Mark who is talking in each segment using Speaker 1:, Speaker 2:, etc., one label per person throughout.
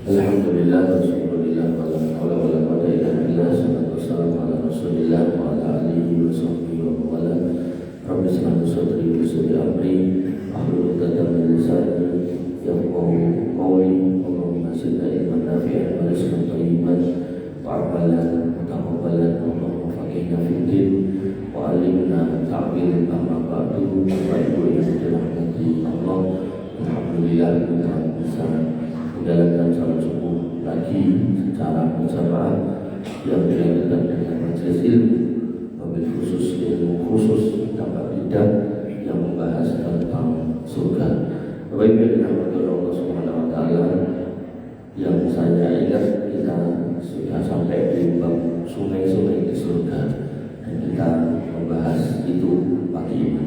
Speaker 1: Alhamdulillah, Rasulullah, wa la hawla wa la quwwata illa billah. Salatu wassalamu ala Rasulillah wa ala alihi wa sahbihi wa wala. Rabbi shrah li sadri wa yassir li amri wahlul 'uqdatam min lisani yafqahu qawli. Allahumma zidna ilman nafi'an wa rizqan thayyiban wa amalan mutaqabbalan. Allahumma faqihna fid din wa 'allimna ta'wil ma ba'du. Wa ibu dirahmati Allah. Alhamdulillah kita bisa menjalankan salat subuh lagi secara berjamaah yang dilakukan dengan majelis ilmu, mobil khusus ilmu khusus dapat tidak yang membahas tentang surga. Bapak Ibu yang dirahmati Allah Subhanahu wa taala, yang saya ingat kita sudah sampai di bab sungai-sungai di surga dan kita membahas itu pagi ini.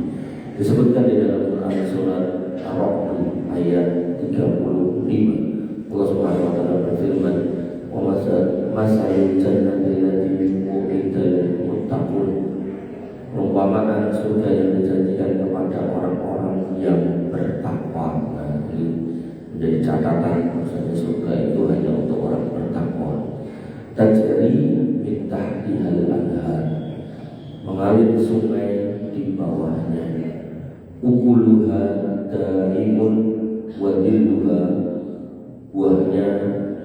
Speaker 1: Disebutkan di dalam Quran surat Ar-Ra'd ayat 35. Allah Subhanahu wa taala berfirman, "Wa masalul jannati allati u'idal muttaqun." Perumpamaan surga yang dijanjikan kepada orang-orang yang bertakwa. Nah, ini menjadi catatan bahwasanya surga itu hanya untuk orang bertakwa. Tajri min tahtihal anhar, mengalir sungai di bawahnya. Ukuluha daimun wa dhilluha, buahnya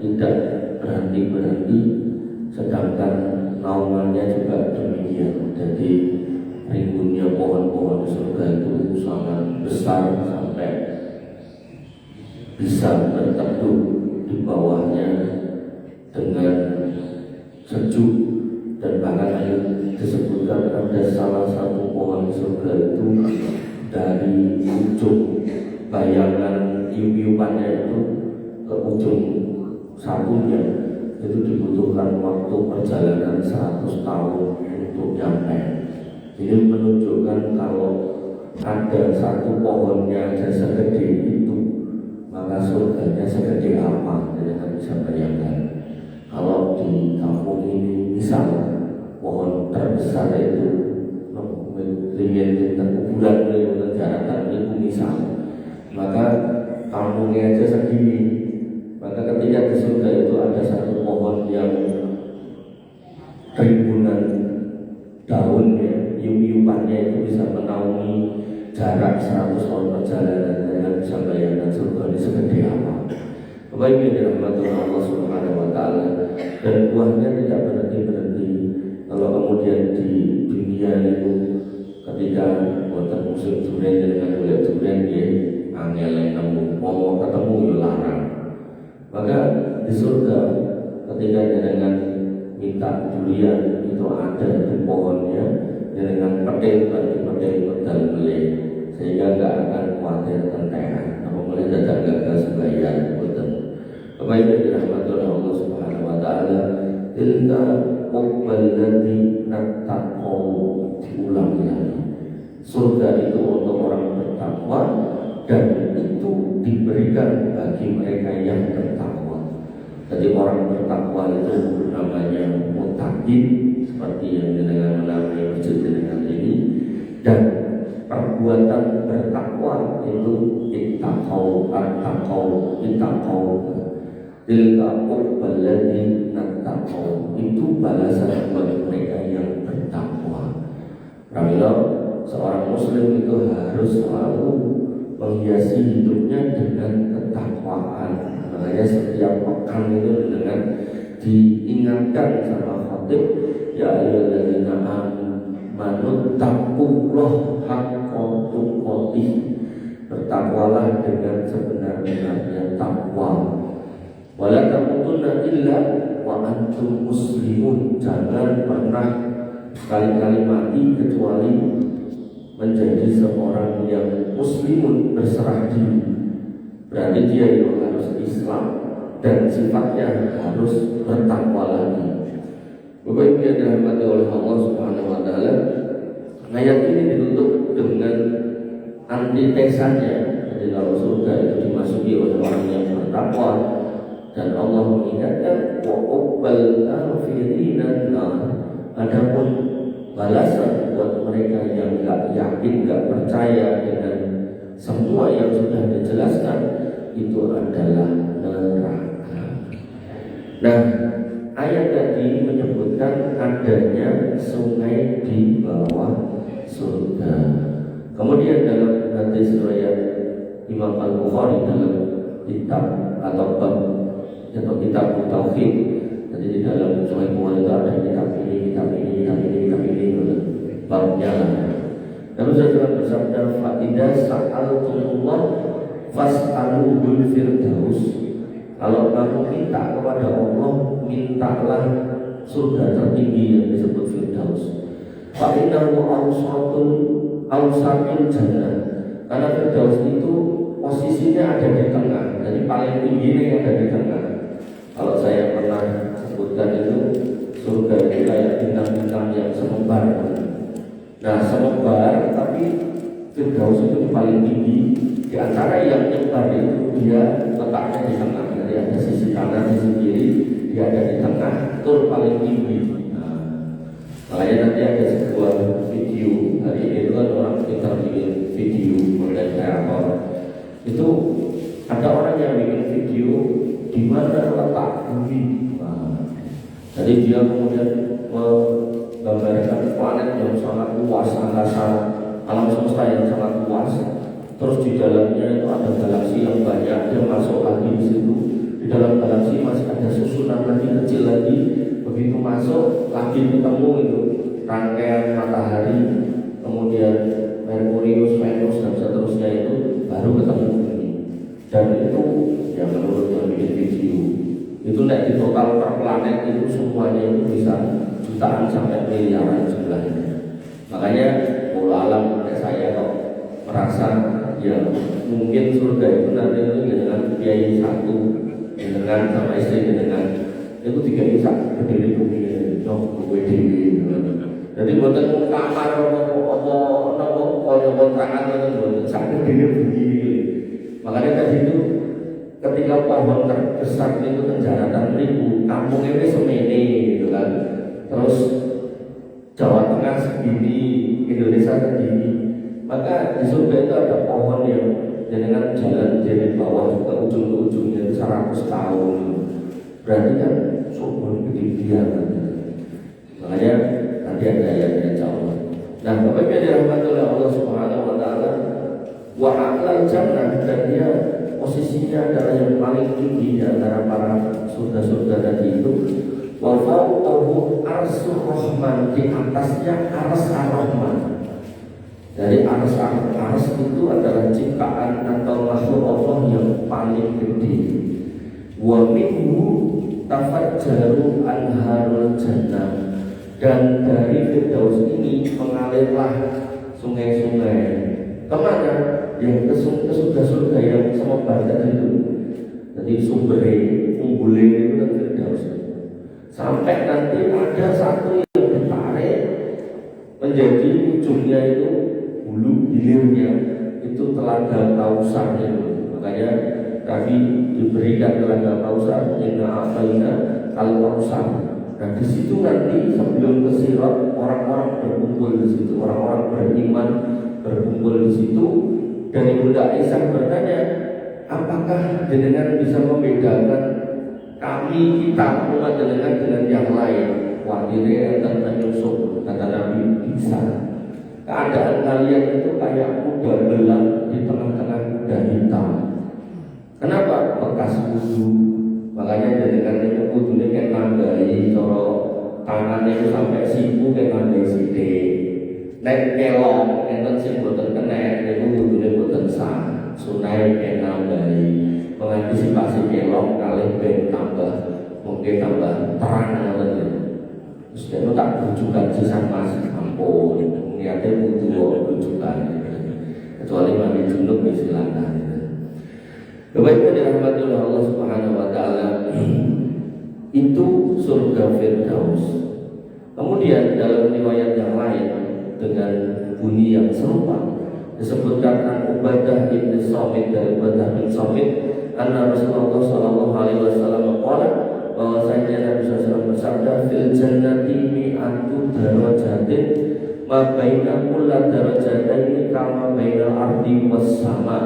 Speaker 1: tidak berhenti-berhenti, sedangkan naungannya juga demikian. Jadi rimbunnya pohon-pohon surga itu sangat besar sampai bisa berteduh di bawahnya dengan sejuk. Dan bahkan disebutkan ada salah satu pohon surga itu dari ujung bayangan iup-iupannya itu ke ujung satunya itu dibutuhkan waktu perjalanan 100 tahun untuk nyampe. Ini menunjukkan kalau ada satu pohonnya aja segede itu, maka surganya segede apa, kita bisa bayangkan. Kalau di kampung ini misal pohon terbesar itu ringin kuburan jarakkan itu misal, maka kampungnya aja segini. Maka ketika di surga itu ada satu pohon yang rimbunan daunnya, iup-iupannya itu bisa menaungi jarak 100 tahun perjalanan. Dan bisa bayangkan surga ini segede apa. Bapak Ibu yang dirahmati Allah Subhanahu wa taala, dan buahnya tidak berhenti-berhenti. Kalau kemudian di dunia itu ketika buatan musim durian dengan kulit durian dia angel yang nemu, mau ketemu ya larang. Maka di surga ketika dengan minta durian itu ada di pohonnya dengan petil medal melih, sehingga nggak akan khawatir tentera. Apa mulai datang gagal sebayar betul. Bapak Ibu dirahmati Allah Subhanahu wa taala, tilka uqballati nattaqu, diulang lagi. Surga itu untuk orang bertakwa, dan itu diberikan bagi mereka yang bertakwa. Jadi orang bertakwa itu namanya muttaqin, seperti yang dengan menamai masjid dengan ini. Dan perbuatan bertakwa itu ittaqau, tilka uqballati nattaqu, itu balasan buat mereka yang bertakwa. Pramila seorang muslim itu harus selalu menghiasi hidupnya dengan ketakwaan. Makanya setiap pekan itu dengan diingatkan sama khatib, ya ayyuhalladzina amanu taqullaha haqqa tuqatih, bertakwalah dengan sebenar-benarnya takwa. Wala tamutunna illa wa antum muslimun, jangan pernah sekali-kali mati kecuali menjadi seorang yang muslimun, berserah diri. Berarti dia itu harus Islam dan sifatnya harus bertakwa lagi. Bapak Ibu yang dirahmati oleh Allah Subhanahu wa taala, ayat ini ditutup dengan antitesanya. Jadi kalau surga itu dimasuki oleh orang yang bertakwa, dan Allah mengingatkan wa uqbal kafirina nar, adapun balasan buat mereka yang enggak yakin, enggak percaya dengan semua yang sudah dijelaskan, itu adalah neraka. Nah, ayat tadi menyebutkan adanya sungai di bawah surga. Kemudian dalam hadis riwayat Imam Al-Bukhari dalam kitab atau bab atau kitab tauhid, jadi di dalam Sahih Bukhari itu ada kitab ini babnya. Lalu saya bersabda, fa idza sa'altumullah fas'aluhul firdaus. Kalau kamu minta kepada Allah, mintalah surga tertinggi yang disebut firdaus. Fa innahu awsatul jannah. Karena firdaus itu posisinya ada di tengah, jadi paling tinggi yang ada di tengah. Kalau saya pernah sebutkan itu, surga itu kayak bintang-bintang yang semebar. Nah, semebar, tapi firdaus itu paling tinggi. Di antara yang nyebar itu dia letaknya di tengah. Jadi ada sisi kanan, sisi kiri, dia ada di tengah, itu paling tinggi. Makanya nanti ada sebuah video hari ini itu kan orang pintar bikin video model kreator. Itu ada orang yang bikin video di mana letak bumi. Jadi dia kemudian menggambarkan planet yang sangat luas, angkasa alam semesta yang sangat luas. Terus di dalamnya itu ada galaksi yang banyak, dia masuk lagi di situ. Di dalam galaksi masih ada susunan lagi kecil lagi. Begitu masuk lagi ketemu itu rangkaian matahari, kemudian Merkurius, Venus dan seterusnya itu baru ketemu bumi. Dan itu yang menurut yang bikin video itu nek di total per planet itu semuanya itu bisa jutaan sampai miliaran jumlahnya. Makanya pola alam saya kok merasa ya mungkin surga itu nanti itu dengan biaya satu dengan sama istri dengan itu 3 isak berdiri bumi no WDW. Jadi buatan kamar apa kontrakan itu buatan sampai berdiri bumi. Makanya tadi itu ketika pohon terbesar itu Kenjaratan ribu, kampung ini semene gitu kan. Terus Jawa Tengah segini, Indonesia segini. Maka di surga itu ada pohon yang dengan jalan dari bawah ke ujung-ujungnya 100 tahun. Berarti kan surga gede-gedean. Makanya nanti ada ayatnya jauh. Nah, Bapak Ibu dirahmati oleh Allah Subhanahu wa taala, wa a'lal jannah, dan dia posisinya adalah yang paling tinggi di antara para surga-surga tadi itu. Wa fawqahu arsyur rahman, di atasnya arsy ar-rahman. Jadi ars itu adalah ciptaan atau makhluk Allah yang paling gede. Wa minhu tafajjaru anharul jannah, dan dari firdaus ini mengalirlah sungai-sungai. Kemana? Yang ke surga-surga yang semebar tadi itu. Jadi sumbernya, umbulnya itu kan firdaus. Sampai nanti ada satu yang ditarik menjadi ujungnya itu hulu hilirnya itu telaga Kausar itu. Makanya tadi diberikan telaga Kausar, inna a'tayna al-Kausar. Nah di situ nanti sebelum ke Sirat orang-orang berkumpul di situ, orang-orang beriman berkumpul di situ. Dan Ibunda Aisyah bertanya, apakah jenengan bisa membedakan kami kita umat jenengan dengan yang lain? Wadire dan menyusup, kata Nabi, bisa. Keadaan kalian itu kayak kuda gelap di tengah-tengah kuda hitam. Kenapa? Bekas wudu. Makanya jenengan itu wudunya kayak nambahi, coro tangannya itu sampai siku kayak nambahi sidik. Nek kelong, enten sing boten kena, itu wudunya boten sah. Sunai kayak nambahi, mengantisipasi kelong kali ben tambah, mungkin tambah terang nanti. Terus dia itu tak rujukan sisa mas, ampun. Niatnya butuh rujukan, kecuali mandi junub silakan. Bapak Ibu dirahmati oleh Allah Subhanahu wa taala, itu surga firdaus. Kemudian dalam riwayat yang lain dengan bunyi yang serupa disebutkan an Ubadah bin Samit, dari Ubadah bin Samit, anna Rasulullah sallallahu alaihi wasallam qala, bahwasanya Nabi sallallahu alaihi wasallam bersabda, fil jannati mi'atu darajatin ma baina kulla darajataini kama bainal ardi was sama.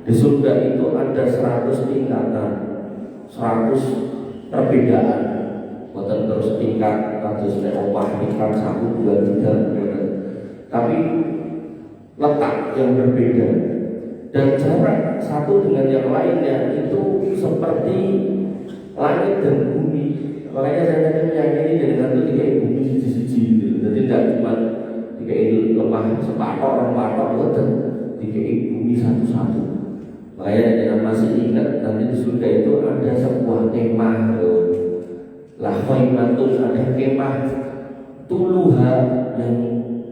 Speaker 1: Di surga itu ada 100 tingkatan, 100 perbedaan. Bukan terus tingkat kados nek omah tingkat 1, 2, 3, tapi letak yang berbeda dan jarak satu dengan yang lainnya itu seperti langit dan bumi. Makanya saya tadi meyakini dengan itu tiga bumi siji-siji gitu. Jadi tidak cuma tiga lemah sepatok, betul tiga bumi satu-satu. Makanya yang masih ingat nanti di surga itu ada sebuah kemah lah khaimatun, ada kemah tuluha yang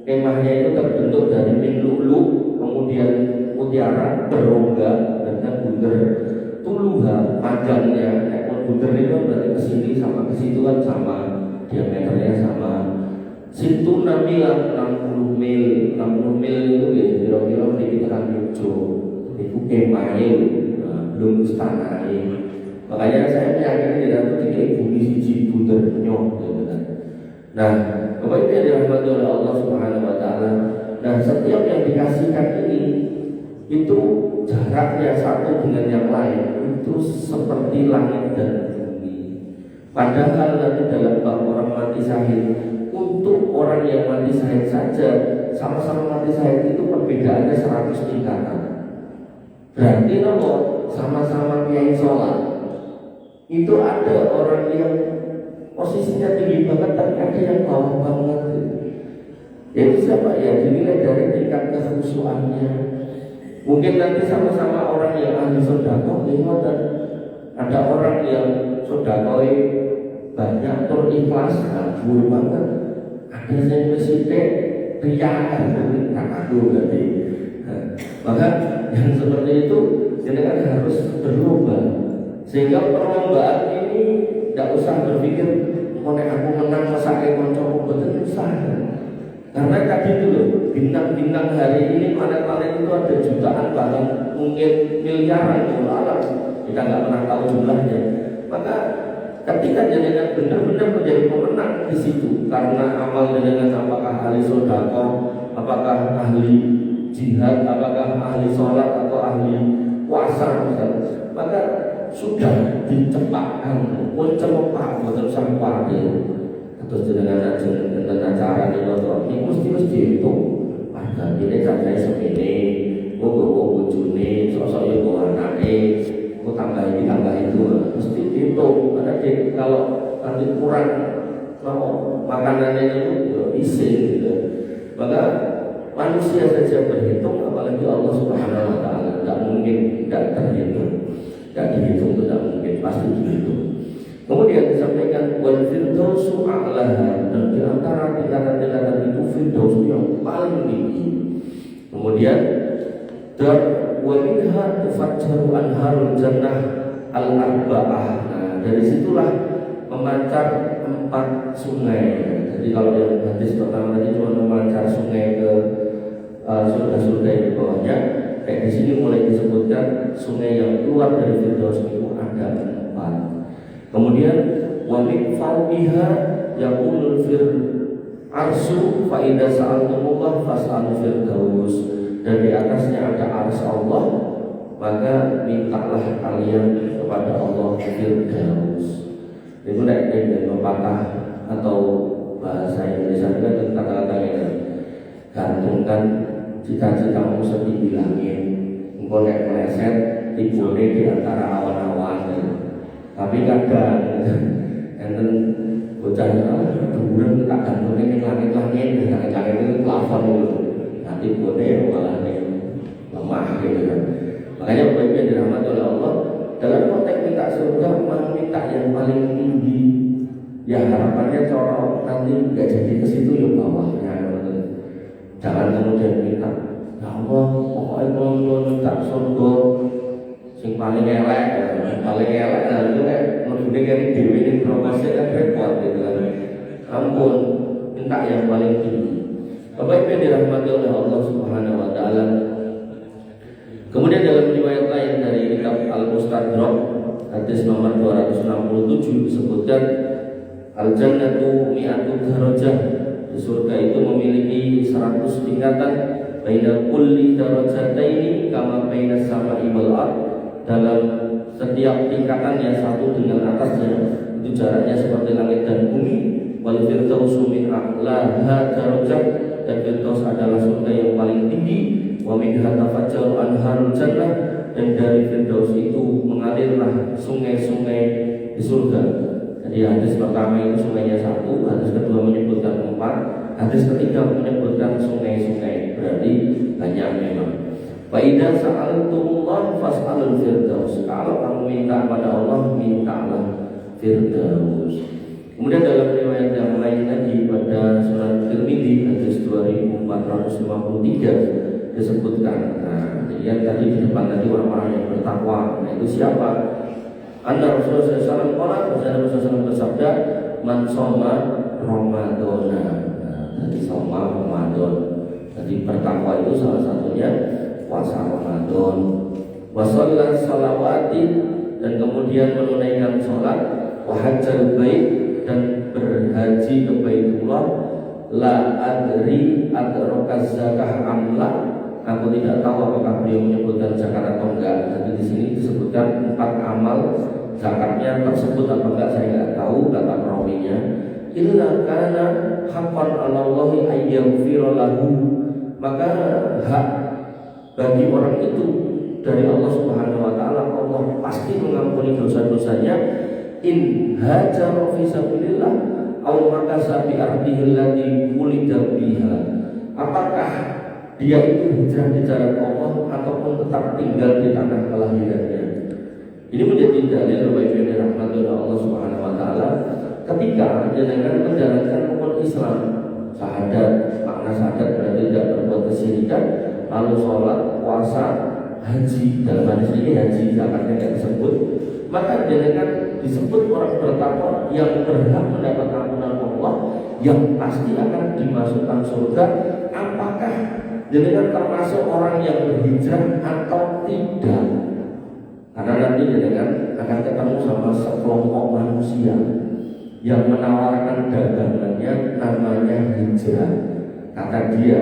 Speaker 1: kemahnya itu terbentuk dari min lu'lu, kemudian mutiara, berongga dan bunder. Tuluha panjangnya, bunder itu berarti ke sini sama ke situ kan sama, diameternya sama. Situ namanya 60 mil, 60 mil itu ya kira-kira dikitakan Yogyakarta. Itu kemahnya, belum istananya. Makanya saya meyakini dalam tiga bumi siji bundernya. Nah, Bapak Ibu yang dirahmati oleh Allah Subhanahu wa taala. Nah, setiap yang dikasihkan ini itu jaraknya satu dengan yang lain itu seperti langit dan bumi. Padahal nanti dalam bab orang mati syahid, untuk orang yang mati syahid saja sama-sama mati syahid itu perbedaannya 100 tingkatan. Berarti kalau sama-sama kiai sholat itu ada orang yang posisinya tinggi banget tapi ada yang bawah banget. Itu siapa ya? Dinilai dari tingkat kekhusyuannya. Mungkin nanti sama-sama orang yang ahli sedekah, dan ada orang yang sedekah banyak terikhlas, kabur banget. Ada yang mesti riak, aku berarti. Maka yang seperti itu jangan harus berubah. Sehingga perlombaan ini tidak usah berpikir mau aku menang mesake kancaku, betul usah. Karena tadi dulu bintang-bintang hari ini planet-planet itu ada jutaan bahkan mungkin miliaran alam, kita nggak pernah tahu jumlahnya. Maka ketika jenengan benar-benar menjadi pemenang di situ karena amal jenengan, apakah ahli sedekah, apakah ahli jihad, apakah ahli sholat atau ahli puasa misalnya, maka sudah dicepakkan, pun cepat, betul sampah atau dengan acara di luar ini mesti itu ada ini sampai segini, bawa bujune, sosok ibu anaknya, tambah itu, mesti itu. Karena kalau nanti kurang, kalau makanannya itu isi gitu, maka manusia saja berhitung, apalagi Allah Subhanahu wa taala tidak mungkin tidak terhitung. Tidak dihitung, tidak mungkin, pasti dihitung. Kemudian disampaikan wal firdausu a'laha, dan di antara tingkatan-tingkatan itu firdaus yang paling tinggi. Kemudian dan wa minha tufajjaru anharul jannah al-arba'ah. Nah, dari situlah memancar 4 sungai. Jadi kalau yang hadis pertama tadi cuma memancar sungai ke surga-surga di bawahnya, kayak di sini mulai disebutkan sungai yang keluar dari firdaus itu ada 4. Kemudian wa min fawqiha yaqulul fir arsu fa idza sa'altumullah fas'alu firdaus, dan di atasnya ada arsy Allah, maka mintalah kalian kepada Allah firdaus. Itu dari pepatah atau bahasa Indonesia juga tentang kata-kata ini, gantungkan cita-citamu setinggi langit, engkau nek meleset tibune di antara awan-awan. Tapi kadang enten bocahnya bulan tak gantungnya ning langit-langit, langit-langit itu plafon dulu. Nanti bone malah lemah gitu kan. Makanya baiknya dirahmati oleh Allah, dalam konteks minta surga minta yang paling tinggi. Ya harapannya corong nanti nggak jadi ke situ ya bawahnya. Jangan kemudian minta, ya Allah, pokoknya kalau minta surga sing paling elek, nah itu kan menurutnya dari dewi ini progresnya kan repot gitu kan. Ampun, minta yang paling tinggi. Bapak Ibu dirahmati oleh Allah Subhanahu wa taala. Kemudian dalam riwayat lain dari kitab Al-Mustadrak hadis nomor 267 disebutkan al-jannatu mi'atu darajah. Di surga itu memiliki 100 tingkatan. Baina kulli darajataini kama baina sama'i wal ardh. Dalam setiap tingkatannya satu dengan atasnya itu jaraknya seperti langit dan bumi. Wal firdausu min a'laha darajat, dan firdaus adalah surga yang paling tinggi. Wa minha tafajjaru anharul jannah, dan dari firdaus itu mengalirlah sungai-sungai di surga. Jadi hadis pertama itu sungainya satu, hadis kedua menyebutkan 4, hadis ketiga menyebutkan sungai-sungai, berarti banyak memang. Wa idza sa'altumullah fas'alul firdaus. Kalau kamu minta kepada Allah, mintalah firdaus. Kemudian dalam riwayat yang lain lagi pada surat Tirmidzi hadis 2453 disebutkan. Nah, lihat tadi di depan tadi orang-orang yang bertakwa. Nah, itu siapa? Anda Rasulullah SAW bersabda, man soma Ramadana. Nah, tadi soma Ramadan. Jadi bertakwa itu salah satunya puasa Ramadan. Wasallat salawati, dan kemudian menunaikan sholat, wahajjal bait, dan berhaji ke Baitullah. La adri adrokaz zakah amla, aku tidak tahu apakah beliau menyebutkan zakat atau enggak. Jadi di sini disebutkan 4 amal, zakatnya tersebut atau enggak saya enggak tahu, kata perawinya. Illa kana haqqan 'ala Allahi ayyaghfira lahu, maka hak bagi orang itu dari Allah Subhanahu wa taala, Allah pasti mengampuni dosa-dosanya. In hajara fi sabilillah aw makasa bi ardihi allati wulida biha, apakah dia itu hijrah di jalan Allah ataupun tetap tinggal di tanah kelahirannya. Ini menjadi dalil bagi rahmatullah Allah Subhanahu wa taala ketika jenengan menjalankan rukun Islam, syahadat, makna syahadat berarti tidak berbuat kesyirikan, lalu sholat, puasa, haji, dalam hadis ini haji zakatnya tidak disebut, maka jenengan disebut orang bertakwa yang berhak mendapat ampunan Allah, yang pasti akan dimasukkan surga. Apakah jenengan termasuk orang yang berhijrah atau tidak? Karena nanti jenengan akan ketemu sama sekelompok manusia yang menawarkan dagangannya namanya hijrah. Kata dia,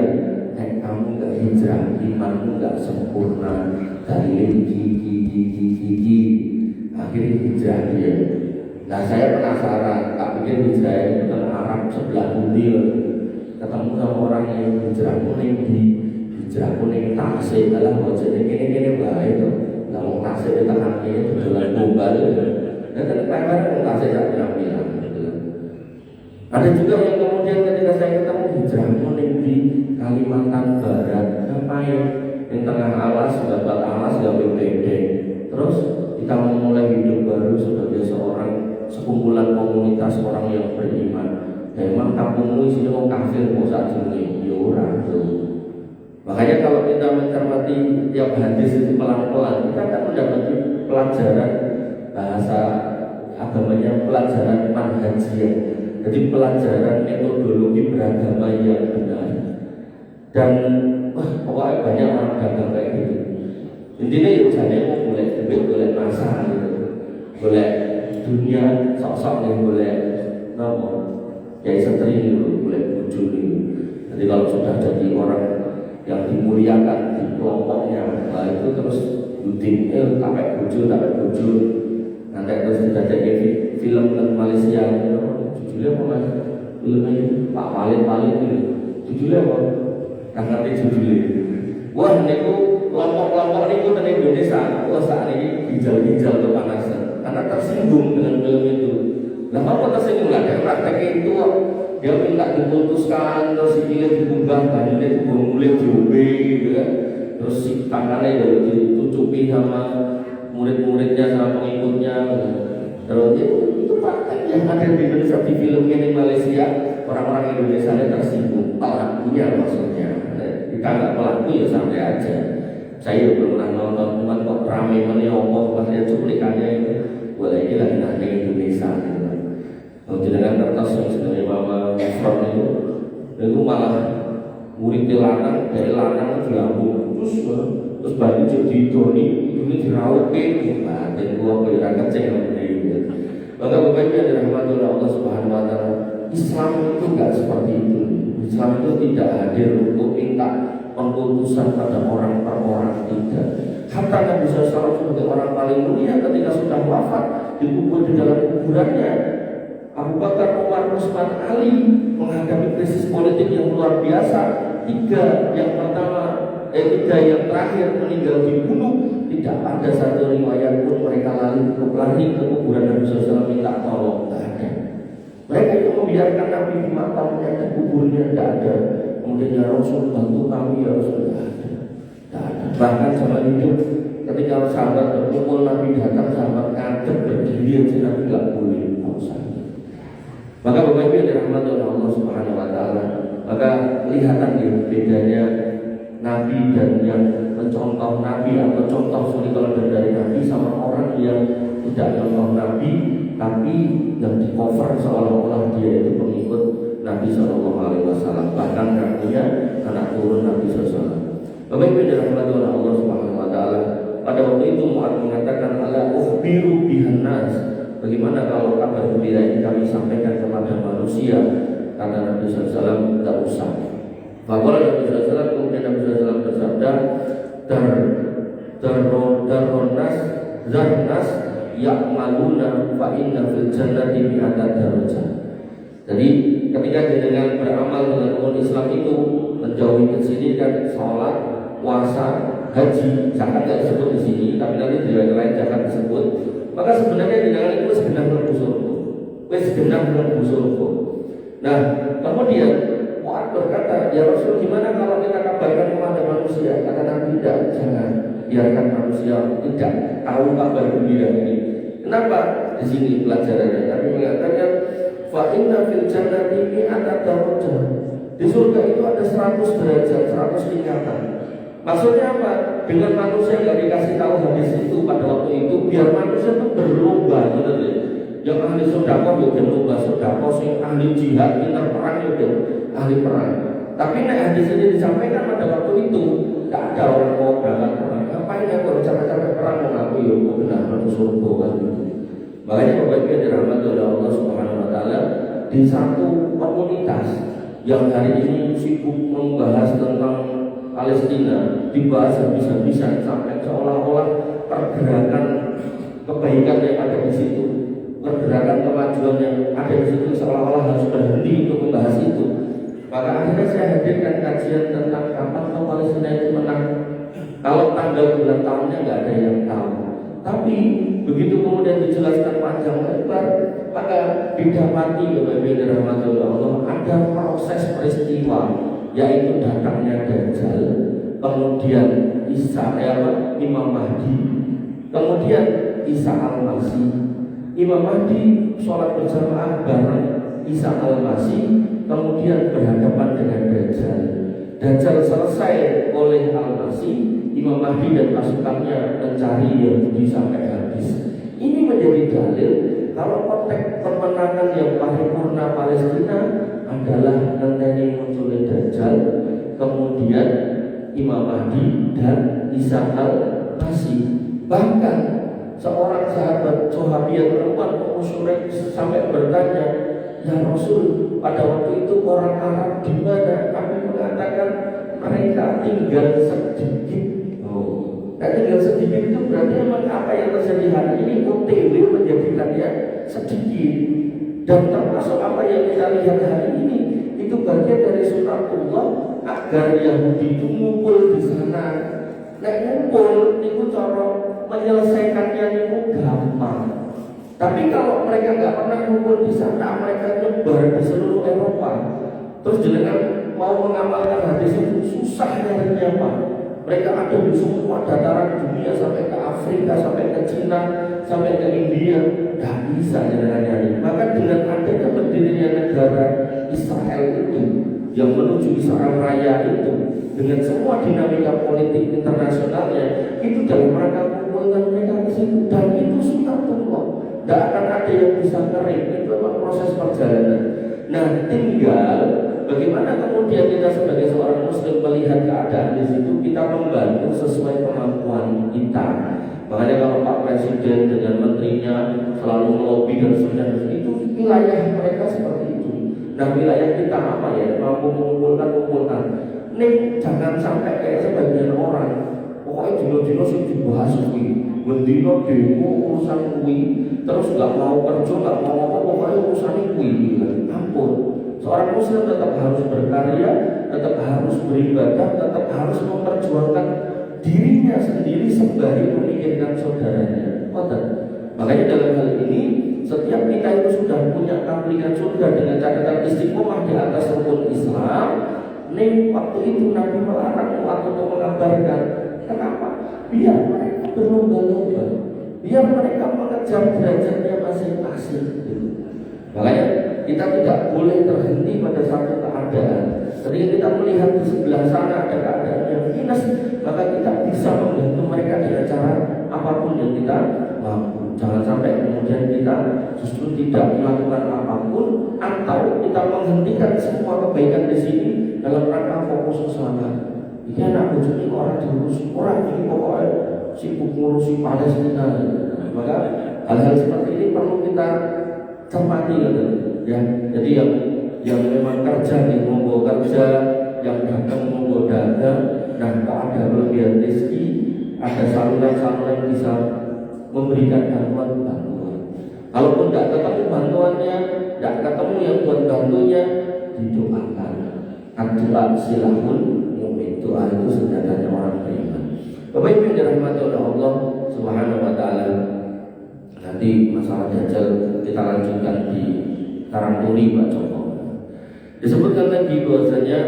Speaker 1: kamu nggak hijrah, imanmu nggak sempurna, dari gigi, akhirnya hijrah dia. Nah, saya penasaran, tak pikir hijrah itu kan Arab sebelah bumi, ketemu sama orang yang hijrah kuning di hijrah kuning Tasik, adalah wajahnya gini baik itu, lalu Tasik di tangan ini berjalan global, dan terkadang orang Tasik tak bilang. Ada juga yang kemudian ketika saya ketemu hijrah kuning di Kalimantan Barat, ngapain? Yang tengah alas, dapat alas, gawe bedeng. Terus kita memulai hidup baru sebagai seorang sekumpulan komunitas orang yang beriman. Memang kampungmu isinya orang kafir, mau saat ini, ya orang tuh. Makanya kalau kita mencermati tiap hadis itu pelan-pelan, kita akan mendapati pelajaran bahasa agamanya, pelajaran manhajiyah. Jadi pelajaran metodologi beragama yang benar. Dan pokoknya banyak orang dagang kayak gitu. Intinya ya jadi mau boleh duit, boleh masa gitu, boleh dunia sok-sok nih, boleh nopo kayak santri gitu, boleh muncul gitu. Jadi kalau sudah jadi orang yang dimuliakan di kelompoknya, nah itu terus buding, sampai bujur, nanti terus kita jadi film dan Malaysia gitu. Judulnya apa mas? Filmnya itu Pak Palit itu. Judulnya apa? Nggak ngerti judulnya. Wah, niku kelompok-kelompok niku dari Indonesia. Wah, saat ini hijau-hijau kepanasan karena tersinggung dengan film itu. Nah, apa tersinggung lah? Dia praktek itu, dia minta diputuskan, terus sikilnya dibumbang, badannya dibumbulin diombe, gitu kan? Terus si tangannya ditutupi sama murid-muridnya, sama pengikutnya. Terus itu praktek yang ada di Indonesia, di film ini Malaysia, orang-orang Indonesia tersinggung, pelakunya maksudnya. Kita nggak pelaku ya santai aja. Saya belum pernah nonton, cuman kok ramai menyombong pas lihat cuplikannya itu, boleh ini lagi nanya Indonesia. Kalau jenengan kertas yang sebenarnya Mama Front itu malah murid lanang dari lanang diambung, terus balik jadi doni, ini dirauke, dan gua berikan kecil ini. Maka Bapak-Ibu dirahmati Allah Subhanahu wa taala, Islam itu enggak seperti itu. Islam itu tidak hadir untuk minta pengkultusan pada orang per orang, tidak. Hatta Nabi SAW sebagai orang paling mulia ketika sudah wafat, dikubur di dalam kuburannya. Abu Bakar, Umar, Utsman, Ali menghadapi krisis politik yang luar biasa. Tiga yang terakhir meninggal dibunuh. Tidak ada satu riwayat pun mereka lari ke kuburan Nabi SAW minta tolong. Tidak ada. Mereka itu membiarkan Nabi di makamnya dan kuburnya. Tidak ada. Kemudian ya Rasul bantu kami ya Rasul. Tidak ada. Tidak ada. Bahkan sama hidup ketika sahabat berkumpul Nabi datang, sahabat ngadep berdiri aja Nabi tidak boleh usah. Maka Bapak Ibu yang dirahmati oleh Allah Subhanahu Wa Taala, maka lihatan bedanya Nabi dan yang mencontoh Nabi atau contoh suri teladan dari Nabi sama orang yang tidak contoh Nabi tapi yang di cover seolah-olah dia itu pengikut Nabi Shallallahu Alaihi Wasallam, bahkan kakinya anak turun Nabi SAW. Bapak Ibu yang dirahmati oleh Allah Subhanahu Wa Taala, pada waktu itu Mu'adz mengatakan ala ukhbiru bihan nas, bagaimana kalau kabar gembira ini kami sampaikan kepada manusia? Kata Nabi SAW, tidak usah. Bahwa Nabi SAW kemudian Nabi SAW bersabda, Darronas zarnas yakmaluna fa inna fil jannati mi'ata darajah. Jadi ketika dengan beramal dengan umat Islam itu menjauhi kesyirikan, sholat, puasa, haji, zakat tidak disebut di sini, tapi nanti di riwayat lain zakat disebut. Maka sebenarnya dengan itu segenap mlebu surga. Nah, kemudian Mu'adz berkata, ya Rasul, gimana kalau kita kabarkan kepada manusia? Kata Nabi, tidak, jangan biarkan manusia tidak tahu kabar gembira ini. Kenapa? Di sini pelajarannya. Nabi mengatakan, fa inna fil jannati mi'ata darajah. Di surga itu ada 100 derajat, 100 tingkatan. Maksudnya apa? Dengan manusia yang dikasih tahu hadis itu pada waktu itu, biar manusia itu berlomba, gitu. Yang ahli sedekah ya lomba sedekah, sing ahli jihad, pintar perang ya ahli perang. Tapi hadis ini disampaikan pada waktu itu, tidak ada orang mau berangkat perang. Ngapain aku capek-capek perang mau ngaku ya kok benar masuk surga kan gitu. Makanya Bapak Ibu yang dirahmati oleh Allah Subhanahu Wa Taala, di satu komunitas yang hari ini sibuk membahas tentang Palestina, dibahas habis-habisan sampai seolah-olah pergerakan kebaikan yang ada di situ, pergerakan kemajuan yang ada di situ seolah-olah harus berhenti untuk membahas itu. Maka akhirnya saya hadirkan kajian tentang kapan Palestina itu menang. Kalau tanggal bulan tahunnya nggak ada yang tahu. Tapi begitu kemudian dijelaskan panjang lebar, maka didapati kepada Allah ada proses peristiwa, yaitu datangnya Dajjal, kemudian Imam Mahdi, kemudian Isa Al-Masih. Imam Mahdi sholat berjamaah bareng Isa Al-Masih, kemudian berhadapan dengan Dajjal. Dajjal selesai oleh Al-Masih, Imam Mahdi dan pasukannya mencari Yahudi sampai habis. Ini menjadi dalil kalau konteks kemenangan yang paripurna Palestina adalah nanti munculnya Dajjal, kemudian Imam Mahdi dan Isa Al-Masih. Bahkan seorang sahabat Sahabiyah perempuan Musyrik sampai bertanya, ya Rasul, pada waktu itu orang Arab di mana? Kami mengatakan mereka tinggal sedikit. Tinggal sedikit itu berarti memang apa yang terjadi hari ini OTW menjadikannya sedikit. Dan termasuk apa yang kita lihat hari ini itu bagian dari sunatullah agar Yahudi itu ngumpul di sana. Ngumpul itu cara menyelesaikannya itu gampang. Tapi kalau mereka nggak pernah ngumpul di sana, mereka nyebar di seluruh Eropa. Terus dengan mau mengamalkan hadis itu susah nyarinya Pak. Mereka ada di semua dataran dunia sampai ke Afrika, sampai ke Cina, sampai ke India, nggak bisa nyari. Maka dengan adanya berdirinya negara Israel itu, yang menuju Israel Raya itu, dengan semua dinamika politik internasionalnya, itu dalam rangka mengumpulkan mereka di situ. Dan itu sunatullah, nggak akan ada yang bisa kering. Itu memang proses perjalanan. Nah, tinggal bagaimana kemudian kita sebagai seorang Muslim melihat keadaan di situ, kita membantu sesuai kemampuan kita. Makanya kalau Pak Presiden dengan menterinya selalu melobi dan sebagainya, itu wilayah mereka seperti itu. Nah, wilayah kita apa ya? Mampu mengumpulkan. Nih, jangan sampai kayak sebagian orang, pokoknya dino-dino sih dibahas kuwi, mendino demo urusan kuwi, terus terus nggak mau kerja, nggak mau apa, pokoknya urusannya kuih, ampun. Seorang muslim tetap harus berkarya, tetap harus beribadah, tetap harus memperjuangkan dirinya sendiri sembari memikirkan saudaranya. Makanya dalam hal ini setiap kita itu sudah punya aplikasi surga dengan catatan istiqomah di atas rukun Islam. Nih waktu itu Nabi melarang waktu untuk mengabarkan. Kenapa? Biar mereka berlomba-lomba, biar mereka mengejar derajatnya masing-masing. Makanya kita tidak boleh terhenti pada satu keadaan. Ketika kita melihat di sebelah sana ada keadaan yang minus, maka kita bisa membantu mereka dengan cara apapun yang kita mampu. Jangan sampai kemudian kita justru tidak melakukan apapun, atau kita menghentikan semua kebaikan di sini dalam rangka fokus ke sana. Ini anak bojone orang diurus, orang ini pokoknya sibuk ngurusi Palestina. Maka hal-hal seperti ini perlu kita cermati, ya. Jadi yang memang kerja di monggo kerja, yang dagang monggo dagang. Nah, ada kelebihan rezeki, ada saluran-saluran bisa memberikan bantuan. Kalaupun tidak ketemu bantuannya, tidak ketemu yang buat bantunya, didoakan. Doa silahun mu'min, doa itu senjatanya orang beriman. Bapak Ibu yang dirahmati oleh Allah Subhanahu wa taala. Nanti masalah Dajjal kita lanjutkan di Karangturi Pak Joko. Disebutkan lagi bahwasanya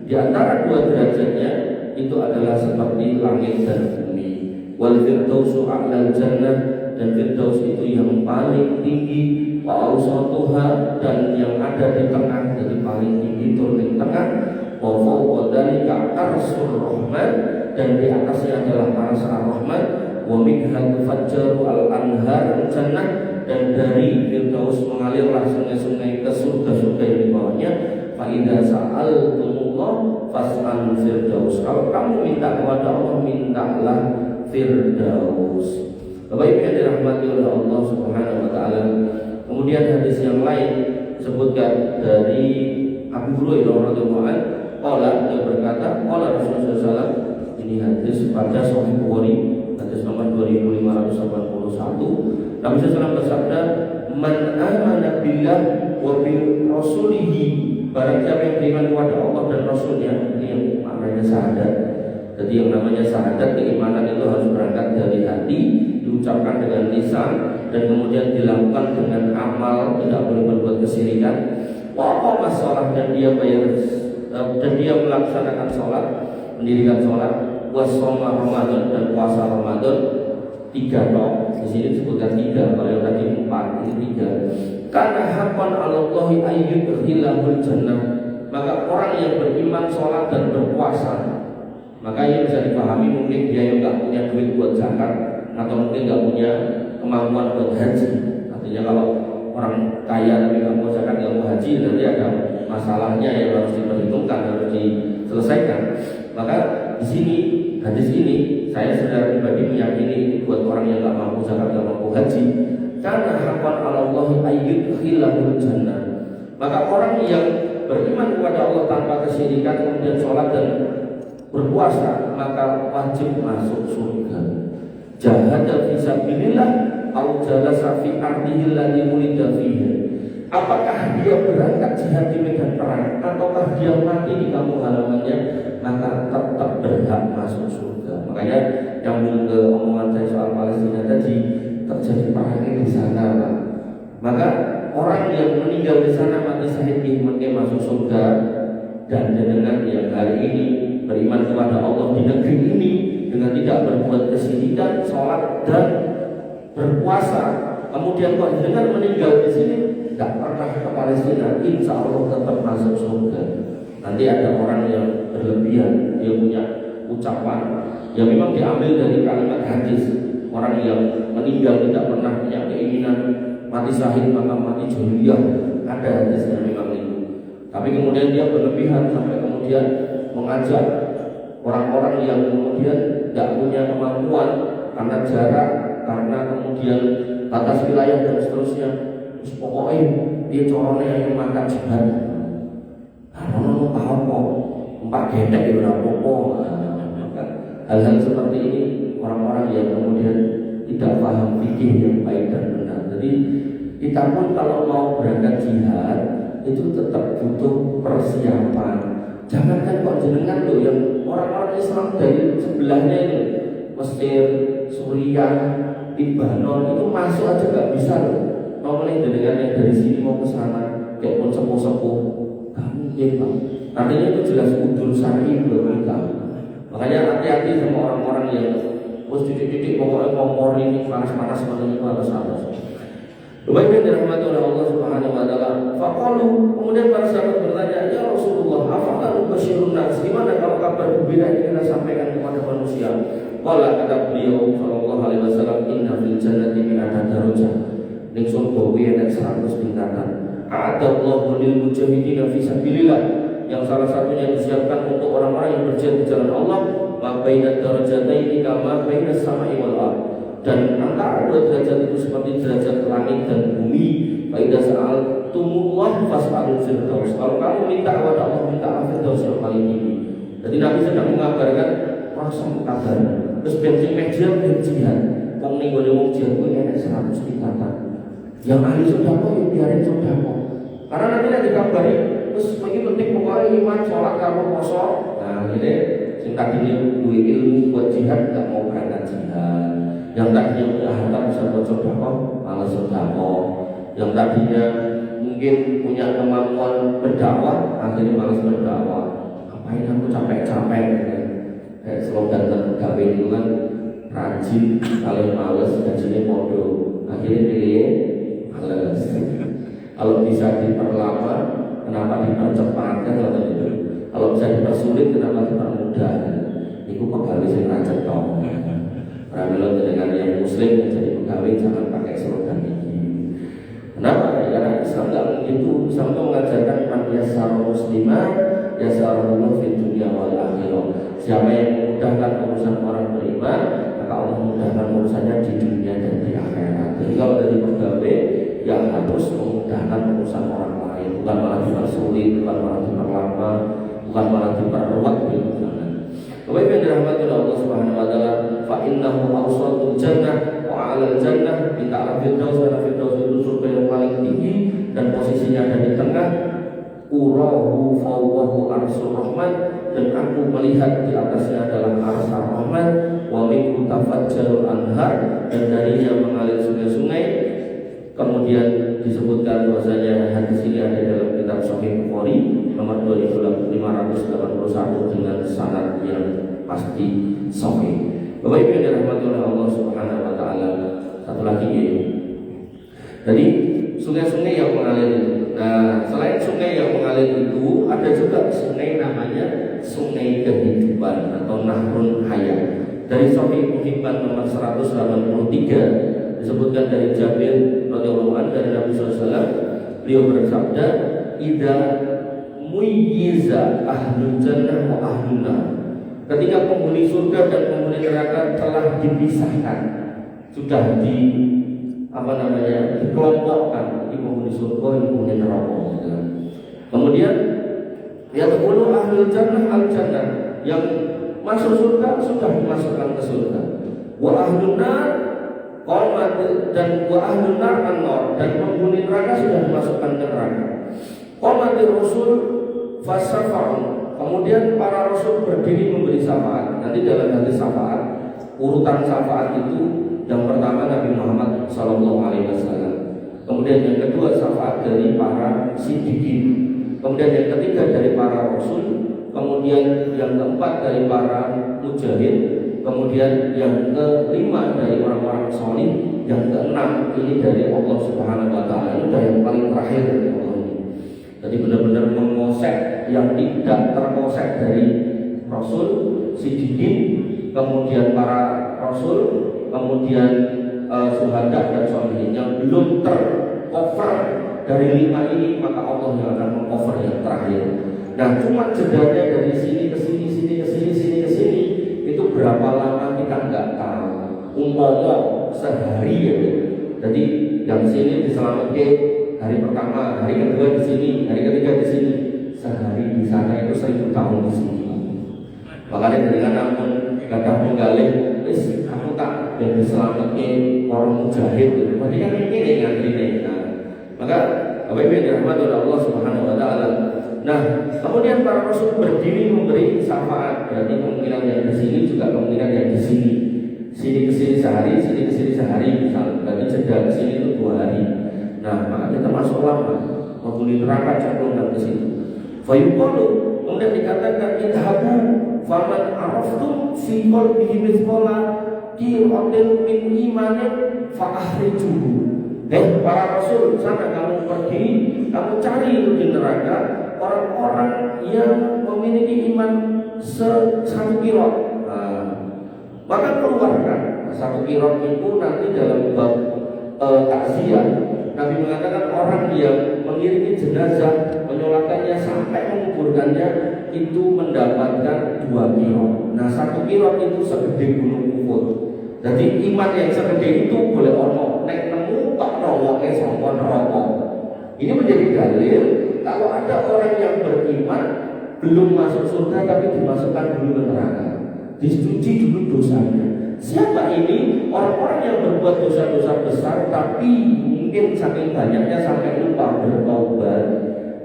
Speaker 1: di antara dua derajatnya itu adalah seperti langit dan bumi. Wal firdausu a'lal jannah, dan firdaus itu yang paling tinggi, wa awsatuha, dan yang ada di tengah, jadi paling tinggi turun di tengah, wa fawqa dzalika arsyur rahman, dan di atasnya adalah arsy ar-rahman, wa minha tufajjaru al-anhar jannah, dan dari firdaus mengalirlah sungai-sungai ke surga-surga yang di bawahnya. Fa idza sa'altumullah fas'al firdaus. Kalau kamu minta kepada Allah, mintalah firdaus. Bapak Ibu yang dirahmati oleh Allah Subhanahu wa taala. Kemudian hadis yang lain sebutkan dari Abu Hurairah radhiyallahu anhu, qala, dia berkata, qala Rasulullah SAW, ini hadis pada Sahih Bukhari, hadis nomor 2581. Nabi SAW bersabda, man amana billah wa bi rasulihi, barang siapa yang beriman kepada Allah dan Rasulnya. Ini yang maknanya syahadat. Jadi yang namanya syahadat, keimanan itu harus berangkat dari hati, diucapkan dengan lisan, dan kemudian dilakukan dengan amal, tidak boleh berbuat kesyirikan. Wa masalah, dan dia bayar, dan dia melaksanakan sholat, mendirikan sholat, wasoma Ramadan, dan puasa Ramadan. 3 dong, di sini disebutkan 3, kalau yang tadi 4, ini 3. Karena hakon Allahi ayyudkhilahul jannah, maka orang yang beriman, sholat dan berpuasa, maka ini bisa dipahami mungkin dia yang nggak punya duit buat zakat, atau mungkin nggak punya kemampuan buat haji. Artinya kalau orang kaya tapi nggak mau zakat, nggak mau haji, nanti ada masalahnya yang harus diperhitungkan, harus diselesaikan. Maka di sini hadis ini saya secara pribadi meyakini ini buat orang yang nggak mampu zakat, nggak mampu haji. Karena hakon Allahi ayyudkhilahul jannah, maka orang yang beriman kepada Allah tanpa kesyirikan, kemudian sholat dan berpuasa, maka wajib masuk surga. Jahada fisabilillah au jalasa fi ardihi alladhi wulida fihi. Apakah dia berangkat jihad di medan perang, ataukah dia mati di kampung halamannya, maka tetap berhak masuk surga. Makanya yang ke omongan saya soal Palestina tadi, terjadi perang di sana, Pak. Maka orang yang meninggal di sana mati syahid mungkin masuk surga. Dan dengan yang hari ini beriman kepada Allah di negeri ini dengan tidak berbuat kesyirikan, sholat dan berpuasa, kemudian kok dengan meninggal di sini tidak pernah ke Palestina, insya Allah tetap masuk surga. Nanti ada orang yang berlebihan, dia punya ucapan yang memang diambil dari kalimat hadis, orang yang meninggal tidak pernah punya keinginan mati syahid maka mati jahiliyah, ada hadisnya memang itu. Tapi kemudian dia berlebihan sampai kemudian mengajak orang-orang yang kemudian tidak punya kemampuan karena jarak, karena kemudian batas wilayah dan seterusnya. Terus pokoknya dia corone yang makan jihad. Karena apa? 4 gedek itu apa? Hal-hal seperti ini orang-orang yang kemudian tidak paham fikih yang baik dan benar. Kita pun kalau mau berangkat jihad itu tetap butuh persiapan. Jangankan kok jenengan loh yang orang-orang Islam dari sebelahnya ini, Mesir, Suriah, Lebanon itu masuk aja nggak bisa loh. Ngomongin jenengan yang dari sini mau ke sana kayak pun sepuh-sepuh, nggak mungkin Pak. Artinya itu jelas udur syar'i buat kita. Makanya hati-hati sama orang-orang yang titik-titik pokoknya kompor ini panas-panas itu harus. Baik yang dirahmati oleh Allah Subhanahu wa taala. Faqalu, kemudian para sahabat bertanya, "Ya Rasulullah, apakah basyirun nas? Gimana kalau kabar gembira ini kita sampaikan kepada manusia?" Qala, kata beliau sallallahu alaihi wasallam, "Inna fil jannati mi'ata darajah." Ning surga kuwi ana 100 tingkatan. A'adallahu lil mujahidin fi sabilillah. Yang salah satunya disiapkan untuk orang-orang yang berjihad di jalan Allah, ma baina darajataini kama baina samai wal ardh. Dan antara dua derajat itu seperti derajat langit dan bumi. Faidah soal tumullah fas'alul firdaus. Kalau kamu minta kepada Allah, minta firdaus yang paling tinggi. Jadi Nabi sedang mengabarkan langsung kabar. Terus bensin media jihad. Wong ning gone wong jihad kuwi enek 100 tingkatan. Yang ahli sedekah ya biarin sedekah. Karena nanti nek dikabari terus iki penting pokoknya iman, sholat karo poso. Nah, ini sing tadinya duwe ilmu buat jihad enggak mau berangkat jihad. Yang tadinya punya harta bisa buat sedekah, malah sedekah. Yang tadinya mungkin punya kemampuan berdakwah, akhirnya malas berdakwah. Ngapain aku capek-capek? Kayak slogan tergawe itu kan rajin, kalian males, gajinya bodoh. Akhirnya pilih males. Kalau bisa diperlama, kenapa dipercepat kan atau itu? Kalau bisa dipersulit, kenapa dipermudah? Itu pegawai sing rajin dong. Ramilon dengan yang muslim yang jadi pegawai jangan pakai slogan ini. Kenapa? Karena Islam tidak begitu. Islam itu mengajarkan man yasara muslimah yasarahu fid dunya wal akhirah. Siapa yang memudahkan urusan orang beriman, maka Allah memudahkan urusannya di dunia dan di akhirat. Jadi kalau dari pegawai yang harus memudahkan urusan orang lain, bukan malah dipersulit, bukan malah diperlama, bukan malah diperruat gitu. Bapak yang dirahmati oleh Allah Subhanahu wa taala, fa innahu awsatul jannah wa 'alal jannah, minta firdaus, karena firdaus itu surga yang paling tinggi dan posisinya ada di tengah. Urahu fawwahu arsyur rahman, dan aku melihat di atasnya adalah arsy rahman, wa min tafajjarul anhar, dan darinya mengalir sungai-sungai. Kemudian disebutkan bahwasanya hadis ini ada dalam kitab Sahih Bukhari nomor 2581 dengan sanad yang pasti sahih. Bapak Ibu yang dirahmati oleh Allah Subhanahu wa taala, satu lagi ya. Jadi sungai-sungai yang mengalir itu. Nah, selain sungai yang mengalir itu, ada juga sungai namanya sungai kehidupan atau Nahrun Hayat. Dari Sahih Muhibban nomor 183 disebutkan dari Jabir radhiyallahu anhu dari Nabi SAW, beliau bersabda, "Idza muyyiza ahlul jannah wa ahlun nar." Ketika penghuni surga dan penghuni neraka telah dipisahkan, sudah dikelompokkan, ini penghuni surga, ini penghuni neraka. Kemudian ya taqulu ahlul jannah al jannah, yang masuk surga sudah dimasukkan ke surga. Wa ahlun nar dan wa ahlun nar an-nar, dan penghuni neraka sudah dimasukkan ke neraka. Qamatir Rasul fasafa'un, kemudian para Rasul berdiri memberi syafaat. Nanti dalam hadis syafaat, urutan syafaat itu yang pertama Nabi Muhammad SAW, kemudian yang kedua syafaat dari para siddiqin, kemudian yang ketiga dari para Rasul, kemudian yang keempat dari para mujahid, kemudian yang kelima dari orang-orang salih, yang keenam ini dari Allah Subhanahu wa taala. Ini yang paling terakhir dari Allah ini. Jadi benar-benar mengosek yang tidak terkosek dari Rasul, siddiqin, kemudian para Rasul, kemudian syuhada dan sholihin. Yang belum tercover dari lima ini, maka Allah yang akan mengcover yang terakhir. Nah, cuma jedanya dari sini ke sini, sini ke sini, sini ke sini, itu berapa lama kita nggak tahu. Umpama sehari ya. Jadi yang sini diselamatkan hari pertama, hari kedua di sini, hari ketiga di sini. Sehari di sana itu 1000 tahun di sini. Makanya dengan ampun gadah menggalih, wis aku tak dan diselamatkan orang mujahid. Berarti kan ini ngantrine. Nah, Bapak Ibu yang dirahmati oleh Allah Subhanahu wa taala. Nah, kemudian para rasul berdiri memberi syafaat. Berarti kemungkinan yang di sini juga kemungkinan yang di sini. Sini ke sini sehari, sini ke sini sehari misalnya. Berarti jeda ke sini itu 2 hari. Nah, makanya termasuk lama. Waktu di neraka cemplungkan ke situ. Fayuqalu, kemudian dikatakan idhabu faman araftum fi qalbihi mithqala qiratin min imanin fa akhrijuhu. Para rasul, sana kamu pergi, kamu cari di neraka orang-orang yang memiliki iman satu kirot. Maka keluarkan 1 kirot itu nanti dalam bab takziah. Nabi mengatakan orang yang mengiringi jenazah, menyolatkannya sampai menguburkannya itu mendapatkan 2 kirot. Nah 1 kirot itu segede gunung Uhud. Jadi iman yang segede itu boleh ono nek nemu tak rowoke sangka neraka. Ini menjadi dalil kalau ada orang yang beriman belum masuk surga tapi dimasukkan dulu ke neraka, dicuci dulu dosanya. Siapa ini? Orang-orang yang berbuat dosa-dosa besar tapi mungkin saking banyaknya sampai lupa bertaubat.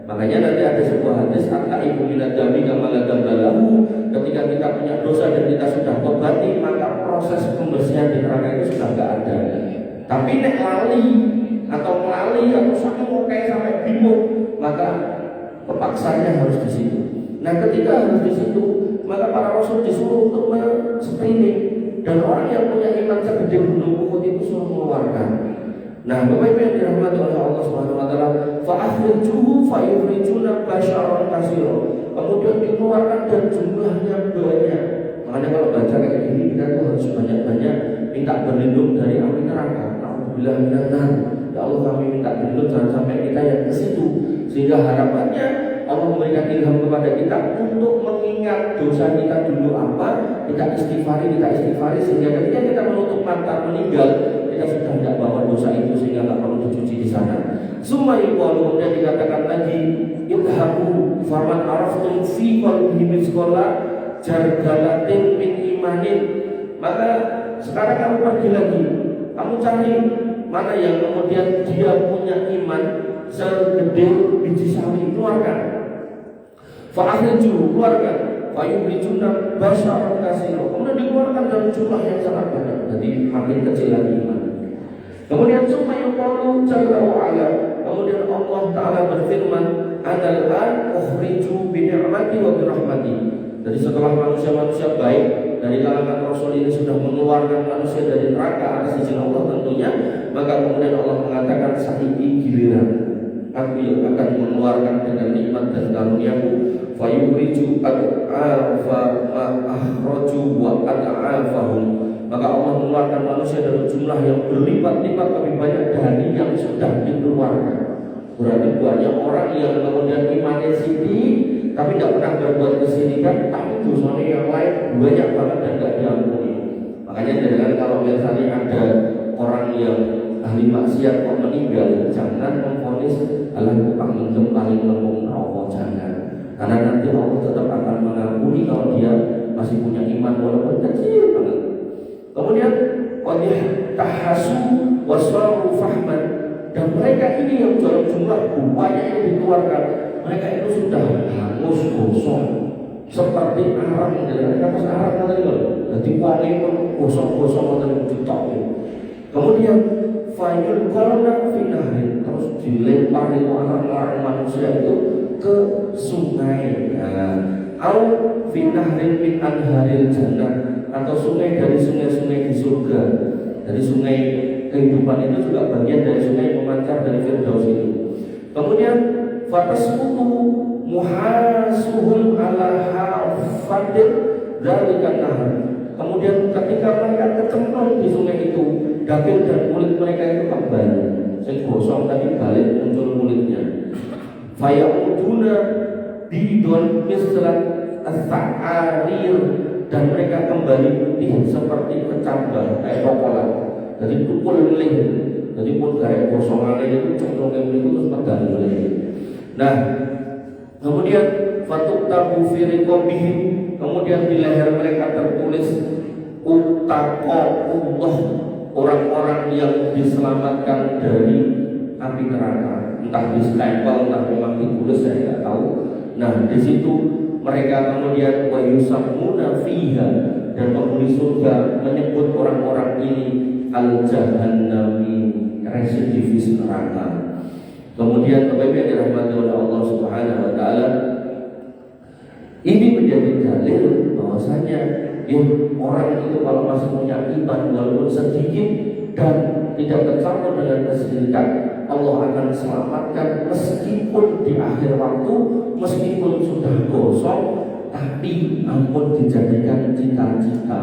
Speaker 1: Makanya nanti ada sebuah hadis ibu minat dami kamalagambalahu. Ketika kita punya dosa dan kita sudah tobati, maka proses pembersihan di neraka itu sudah tidak ada. Tapi nek lali atau melalui atau sampai mokai sampai bingung, maka kepaksanya harus di situ. Nah ketika harus di situ, maka para rasul disuruh untuk screening, dan orang yang punya iman segede gunung Uhud itu suruh mengeluarkan. Nah, Bapak Ibu yang dirahmati oleh Allah Subhanahu wa taala, fa akhrijuhu fa yukhrijuna basyaran katsira. Kemudian dikeluarkan dan jumlahnya banyak. Makanya kalau baca kayak gini kita tuh harus banyak-banyak minta berlindung dari api neraka. Alhamdulillah minanar. Ya Allah kami minta berlindung jangan sampai kita yang ke situ. Sehingga harapannya Allah memberikan ilham kepada kita untuk mengingat dosa kita dulu apa, kita istighfari sehingga ketika kita menutup mata meninggal kita sudah tidak bawa dosa itu sehingga tidak perlu dicuci di sana. Summa yuqalu, kemudian dikatakan lagi idhabu faman araftum fi qalbihi mithqala jargalatin min imanin. Maka sekarang kamu pergi lagi, kamu cari mana yang kemudian dia punya iman segede biji sawi, keluarkan. Fa'akhrijuu, keluarkan. Fayukhrijuna basyaran katsira. Kemudian dikeluarkan dalam jumlah yang sangat banyak. Jadi makin kecil lagi iman. Kemudian summa yuqalu jalla wa ala. Kemudian Allah Ta'ala berfirman, "Anal an ukhriju bi ni'mati wa bi rahmati." Jadi setelah manusia-manusia baik dari kalangan Rasul ini sudah mengeluarkan manusia dari neraka atas izin Allah tentunya, maka kemudian Allah mengatakan sahibi giliran, aku yang akan mengeluarkan dengan nikmat dan karuniaku. Fayukhriju ad'afa ma'ahraju wa ad'afahum. Maka Allah mengeluarkan manusia dalam jumlah yang berlipat-lipat lebih banyak dari yang sudah dikeluarkan. Berarti banyak orang yang kemudian imannya sini tapi tidak pernah berbuat kesirikan, tapi dosanya yang lain banyak banget dan tidak diampuni. Makanya jangan kalau misalnya ada orang yang ahli maksiat kok meninggal, jangan memvonis Allah tukang mendem paling lembung rokok, jangan. Karena nanti Allah tetap akan mengampuni kalau dia masih punya iman walaupun kecil banget. Kemudian qadih tahasu waswaru fahman, dan mereka ini yang dalam jumlah banyak ini dikeluarkan, mereka itu sudah hangus gosong seperti arang dari kapas arang tadi loh. Jadi wangi pun gosong-gosong dari jutok. Kemudian fayul qalna finahin, terus dilempar itu orang-orang manusia itu ke sungai. Au finahrin min anharil jannah, atau sungai dari sungai-sungai di surga. Dari sungai kehidupan itu juga bagian dari sungai yang memancar dari Firdaus itu. Kemudian fatasqutu muhasuhum ala hafadil dzalikan nahar. Kemudian ketika mereka kecemplung di sungai itu, daging dan kulit mereka itu kembali. Sing gosong tadi balik muncul kulitnya. Fayaquduna bidon misran as-sa'arir, dan mereka kembali putih seperti kecambah kayak coklat. Jadi tukul melih. Jadi pun kayak gosongan itu cemplung itu terus medal melih. Nah, kemudian fatuktabu fi riqabihim, kemudian di leher mereka tertulis uttaqullah, orang-orang yang diselamatkan dari api neraka, entah di stempel, entah memang ditulis, saya tidak tahu. Nah, di situ mereka kemudian wa yusammuna fiha, dan penghuni surga menyebut orang-orang ini al-jahannami, residivis neraka. Kemudian Bapak yang dirahmati oleh Allah Subhanahu wa taala, ini menjadi dalil bahwasanya orang itu kalau masih punya iman walaupun sedikit dan tidak tercampur dengan kesyirikan, Allah akan selamatkan meskipun di akhir waktu, meskipun sudah gosong, tapi ampun dijadikan cita-cita.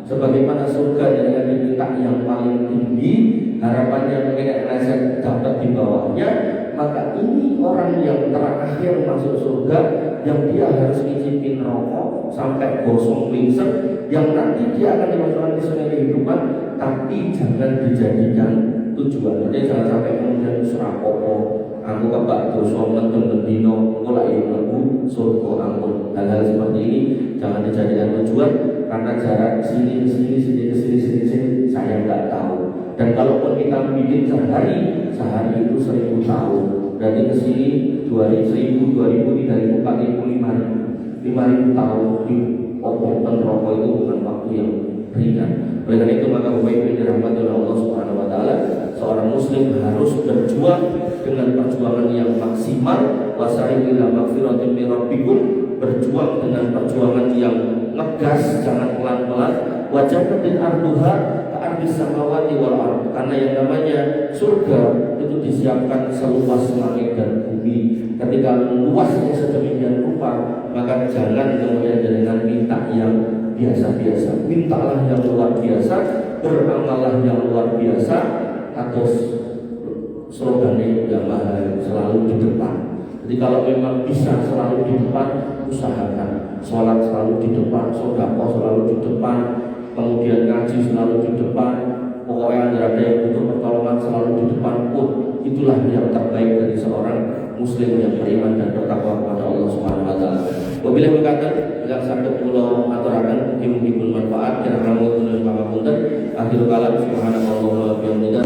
Speaker 1: Sebagaimana surga dengan diminta yang paling tinggi, harapannya mengenai rasa dapat di bawahnya, maka ini orang yang terakhir masuk surga, yang dia harus ngicipin rokok sampai gosong lingser, yang nanti dia akan dimasukkan ke sungai kehidupan, tapi jangan dijadikan tujuan. Jadi jangan sampai kemudian serapopo, aku kebak dosa mentun bendino, aku lagi menunggu surga ampun. Hal-hal seperti ini jangan dijadikan tujuan, karena jarak sini ke sini saya nggak tahu. Dan kalaupun kita bikin sehari itu 1000 tahun, berarti ke sini 2000, 3000, 4000, 5000 tahun di obrolan rokok itu bukan waktu yang ringan. Oleh karena itu maka Bapak Ibu dirahmati oleh Allah Subhanahu wa taala, seorang muslim harus berjuang dengan perjuangan yang maksimal, wasari'u ila magfiratin min rabbikum, berjuang dengan perjuangan yang ngegas, jangan pelan-pelan. Wajannatin arduha ka'ardis samawati wal ardh, karena yang namanya surga itu disiapkan seluas langit dan bumi. Ketika luasnya sedemikian rupa, maka jangan kemudian dengan minta yang biasa-biasa, mintalah yang luar biasa, beramallah yang luar biasa, atau slogannya yang mahal selalu di depan. Jadi kalau memang bisa selalu di depan, usahakan sholat selalu di depan, sedekah selalu di depan, kemudian ngaji selalu di depan, pokoknya ada yang butuh pertolongan selalu di depan pun. Itulah yang terbaik dari seorang muslim yang beriman dan bertakwa kepada Allah Subhanahu wa taala. Wabillahi berkata yang saged kula aturaken mugi-mugi bermanfaat, kirang langkung tulis pangapunten. Akhirul kalam subhanallahi wa bihamdihi.